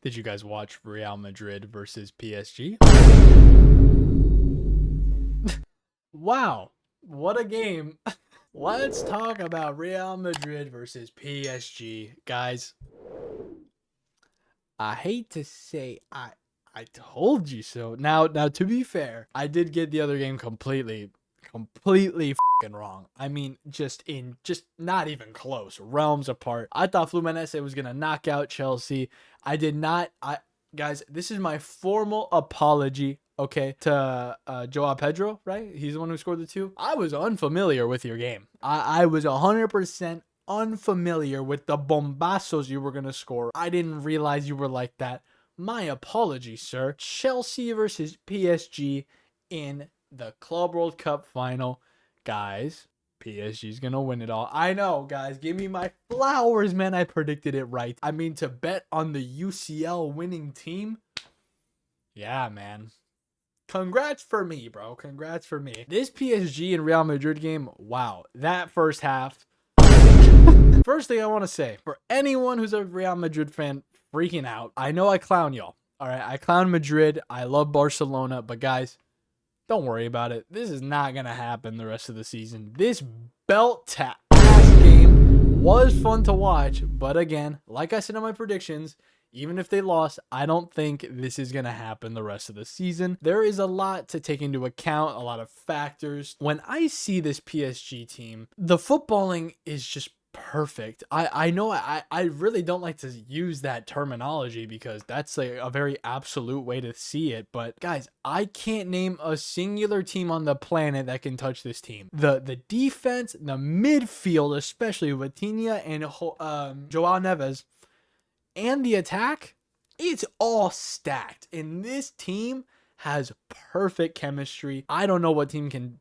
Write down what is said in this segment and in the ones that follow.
Did you guys watch Real Madrid versus PSG? Wow, what a game. Let's talk about Real Madrid versus PSG. Guys, I hate to say I told you so. Now to be fair, I did get the other game completely fucking wrong. I mean, just not even close. Realms apart. I thought Fluminense was going to knock out Chelsea. I did not. Guys, this is my formal apology, okay, to Joao Pedro, right? He's the one who scored the two. I was unfamiliar with your game. I was 100% unfamiliar with the bombazos you were going to score. I didn't realize you were like that. My apologies, sir. Chelsea versus PSG in the Club World Cup final. Guys, PSG's going to win it all. I know, guys. Give me my flowers, man. I predicted it right. I mean, to bet on the UCL winning team. Yeah, man. Congrats for me, bro. Congrats for me. This PSG and Real Madrid game, wow. That first half. First thing I want to say, for anyone who's a Real Madrid fan freaking out, I know I clown y'all. All right, I clown Madrid. I love Barcelona. But, guys, don't worry about it. This is not going to happen the rest of the season. This belt-to-ass game was fun to watch. But, again, like I said in my predictions, even if they lost, I don't think this is going to happen the rest of the season. There is a lot to take into account, a lot of factors. When I see this PSG team, the footballing is just perfect. I know I really don't like to use that terminology because that's like a very absolute way to see it. But guys, I can't name a singular team on the planet that can touch this team. The defense, the midfield, especially Vitinha and Joao Neves, and the attack, it's all stacked. And this team has perfect chemistry. I don't know what team can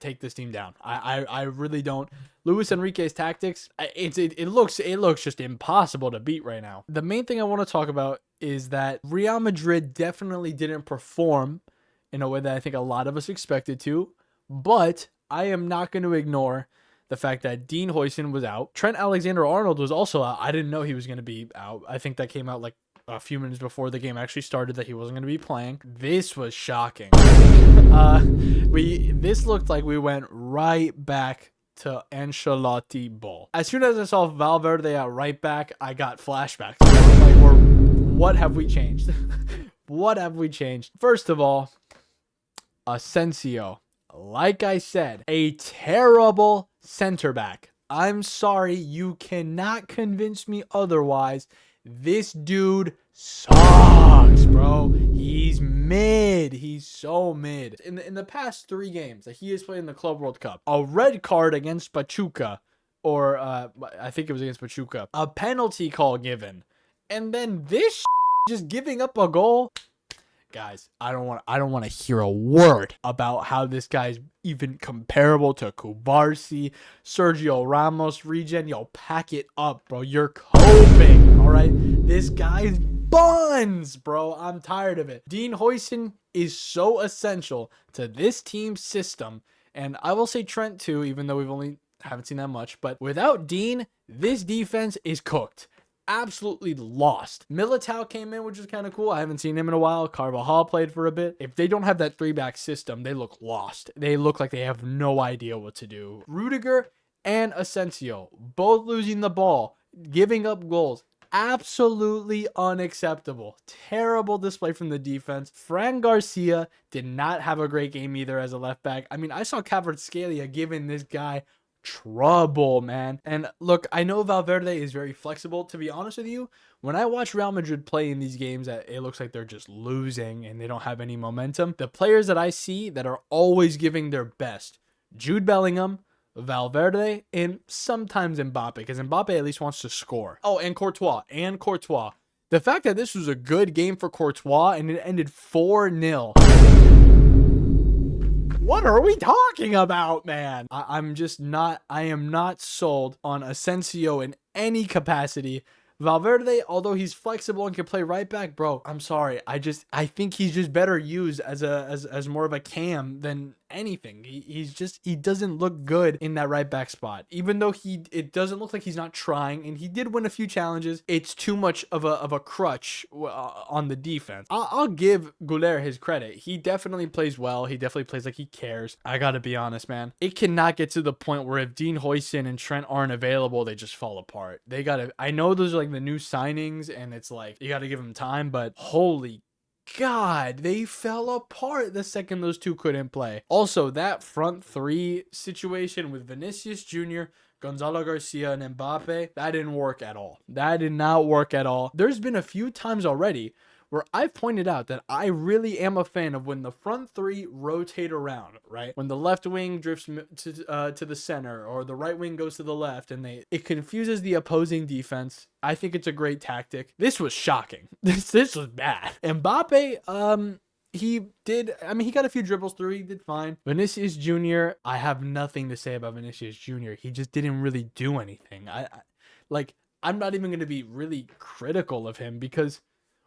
take this team down. I really don't. Luis Enrique's tactics, it looks just impossible to beat right now. The main thing I want to talk about is that Real Madrid definitely didn't perform in a way that I think a lot of us expected to, but I am not going to ignore the fact that Dean Huijsen was out. Trent Alexander-Arnold was also out. I didn't know he was going to be out. I think that came out like a few minutes before the game actually started that he wasn't going to be playing. This was shocking. This looked like we went right back to Ancelotti ball. As soon as I saw Valverde at right back, I got flashbacks. I'm like, what have we changed? What have we changed? First of all, Asensio. Like I said, a terrible center back. I'm sorry, you cannot convince me otherwise. This dude sucks, bro. He's mid. He's so mid. In the past 3 games that he has played in the Club World Cup, a red card against Pachuca, or I think it was against Pachuca, a penalty call given, and then this just giving up a goal. Guys, I don't want to hear a word about how this guy's even comparable to Kubarsi, Sergio Ramos, Regen. Yo, pack it up, bro. You're coping, all right? This guy's buns, bro. I'm tired of it. Dean Huijsen is so essential to this team's system, and I will say Trent too, even though haven't seen that much. But without Dean, this defense is cooked. Absolutely lost. Militao came in, which was kind of cool. I haven't seen him in a while. Carvajal played for a bit. If they don't have that 3-back system, they look lost. They look like they have no idea what to do. Rudiger and Asensio both losing the ball, giving up goals. Absolutely unacceptable. Terrible display from the defense. Fran Garcia did not have a great game either as a left back. I mean, I saw Kvaratskhelia giving this guy trouble, man. And look, I know Valverde is very flexible. To be honest with you, when I watch Real Madrid play in these games that it looks like they're just losing and they don't have any momentum, the players that I see that are always giving their best, Jude Bellingham, Valverde, and sometimes Mbappe, because Mbappe at least wants to score. Oh, and Courtois. The fact that this was a good game for Courtois and it ended 4-0. What are we talking about, man? I am not sold on Asensio in any capacity. Valverde, although he's flexible and can play right back, bro, I'm sorry. I think he's just better used as more of a cam than anything. He doesn't look good in that right back spot. Even though it doesn't look like he's not trying, and he did win a few challenges, it's too much of a crutch on the defense. I'll give Güler his credit. He definitely plays well. He definitely plays like he cares. I gotta be honest, man. It cannot get to the point where if Dean Huijsen and Trent aren't available, they just fall apart. I know those are like the new signings, and it's like you gotta give them time, but holy God, they fell apart the second those two couldn't play. Also, that front three situation with Vinicius Jr., Gonzalo Garcia, and Mbappe, that didn't work at all. That did not work at all. There's been a few times already where I've pointed out that I really am a fan of when the front three rotate around, right? When the left wing drifts to the center, or the right wing goes to the left, and it confuses the opposing defense. I think it's a great tactic. This was shocking. This was bad. Mbappe, he got a few dribbles through. He did fine. Vinicius Jr., I have nothing to say about Vinicius Jr. He just didn't really do anything. I'm not even going to be really critical of him, because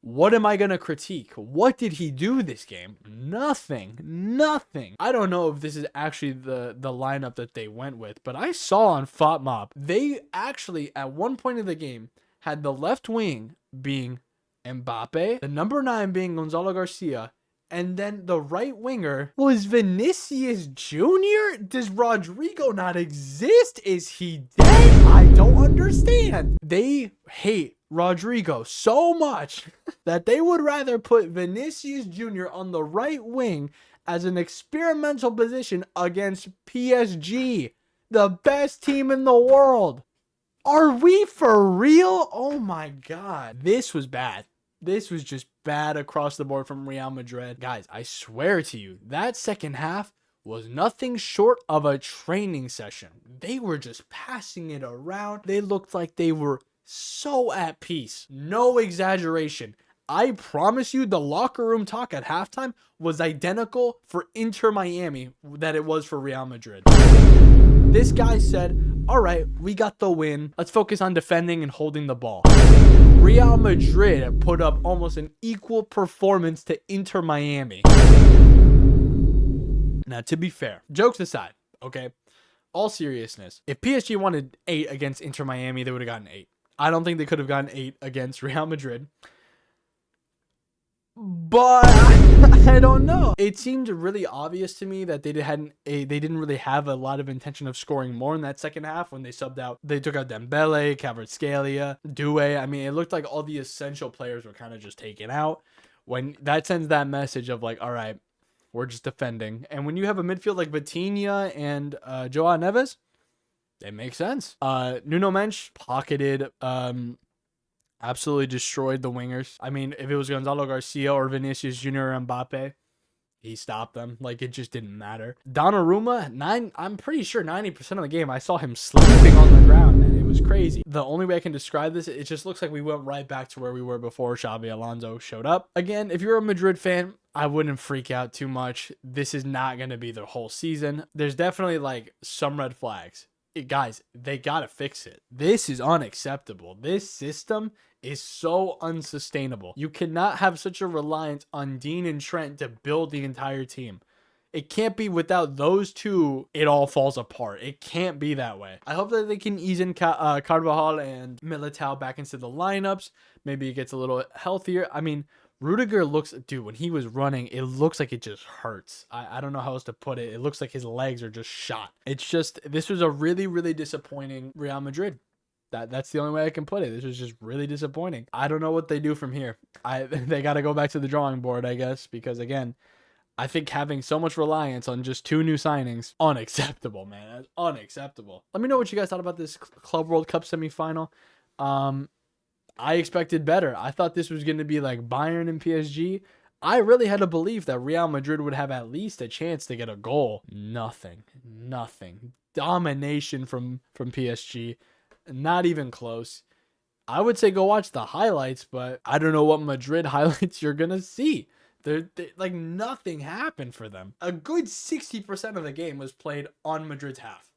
what am I going to critique? What did he do this game? Nothing. I don't know if this is actually the lineup that they went with, but I saw on FotMob, they actually, at one point in the game, had the left wing being Mbappe, the number 9 being Gonzalo Garcia, and then the right winger was Vinicius Jr.? Does Rodrigo not exist? Is he dead? I don't understand. They hate Rodrigo so much that they would rather put Vinicius Jr. on the right wing as an experimental position against PSG, the best team in the world. Are we for real? Oh my God. This was bad. This was just bad across the board from Real Madrid. Guys, I swear to you, that second half was nothing short of a training session. They were just passing it around. They looked like they were so at peace. No exaggeration. I promise you, the locker room talk at halftime was identical for Inter Miami that it was for Real Madrid. This guy said, all right, we got the win. Let's focus on defending and holding the ball. Real Madrid put up almost an equal performance to Inter Miami. Now, to be fair, jokes aside, okay, all seriousness, if PSG wanted 8 against Inter Miami, they would have gotten 8. I don't think they could have gotten 8 against Real Madrid. But I don't know. It seemed really obvious to me that they didn't really have a lot of intention of scoring more in that second half when they subbed out. They took out Dembele, Kvaratskhelia, Doué. I mean, it looked like all the essential players were kind of just taken out. When that sends that message of like, all right, we're just defending. And when you have a midfield like Vitinha and Joao Neves, it makes sense. Nuno Mensch pocketed, absolutely destroyed the wingers. I mean, if it was Gonzalo Garcia or Vinicius Jr. or Mbappe, he stopped them. Like, it just didn't matter. Donnarumma, I'm pretty sure 90% of the game, I saw him sleeping on the ground, and it was crazy. The only way I can describe this, it just looks like we went right back to where we were before Xabi Alonso showed up. Again, if you're a Madrid fan, I wouldn't freak out too much. This is not going to be the whole season. There's definitely, like, some red flags. Guys, they gotta fix it. This is unacceptable. This system is so unsustainable. You cannot have such a reliance on Dean and Trent to build the entire team. It can't be without those two, it all falls apart. It can't be that way. I hope that they can ease in Carvajal and Militao back into the lineups. Maybe it gets a little healthier. I mean, Rudiger looks, dude, when he was running, it looks like it just hurts. I don't know how else to put it. It looks like his legs are just shot. It's just, this was a really, really disappointing Real Madrid. That's the only way I can put it. This was just really disappointing. I don't know what they do from here. They got to go back to the drawing board, I guess, because again, I think having so much reliance on just 2 new signings, unacceptable, man. That's unacceptable. Let me know what you guys thought about this Club World Cup semifinal. I expected better. I thought this was going to be like Bayern and PSG. I really had a belief that Real Madrid would have at least a chance to get a goal. Nothing. Domination from PSG. Not even close. I would say go watch the highlights, but I don't know what Madrid highlights you're going to see. They're like, nothing happened for them. A good 60% of the game was played on Madrid's half.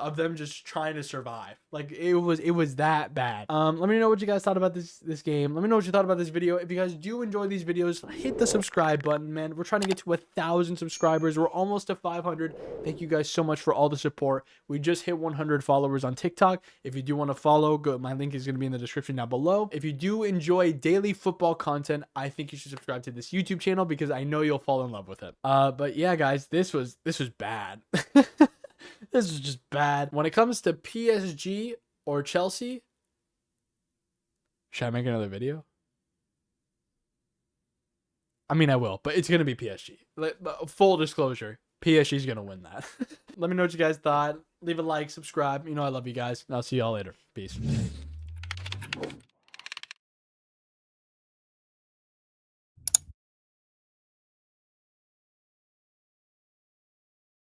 of them just trying to survive. Like it was that bad. Let me know what you guys thought about this game. Let me know what you thought about this video. If you guys do enjoy these videos, hit the subscribe button, man. We're trying to get to 1,000 subscribers. We're almost to 500. Thank you guys so much for all the support. We just hit 100 followers on TikTok. If you do want to follow, go. My link is going to be in the description down below. If you do enjoy daily football content, I think you should subscribe to this YouTube channel because I know you'll fall in love with it. But yeah, guys, this was bad. This is just bad. When it comes to PSG or Chelsea, should I make another video? I mean, I will, but it's going to be PSG. Full disclosure, PSG is going to win that. Let me know what you guys thought. Leave a like, subscribe. You know I love you guys. And I'll see y'all later. Peace.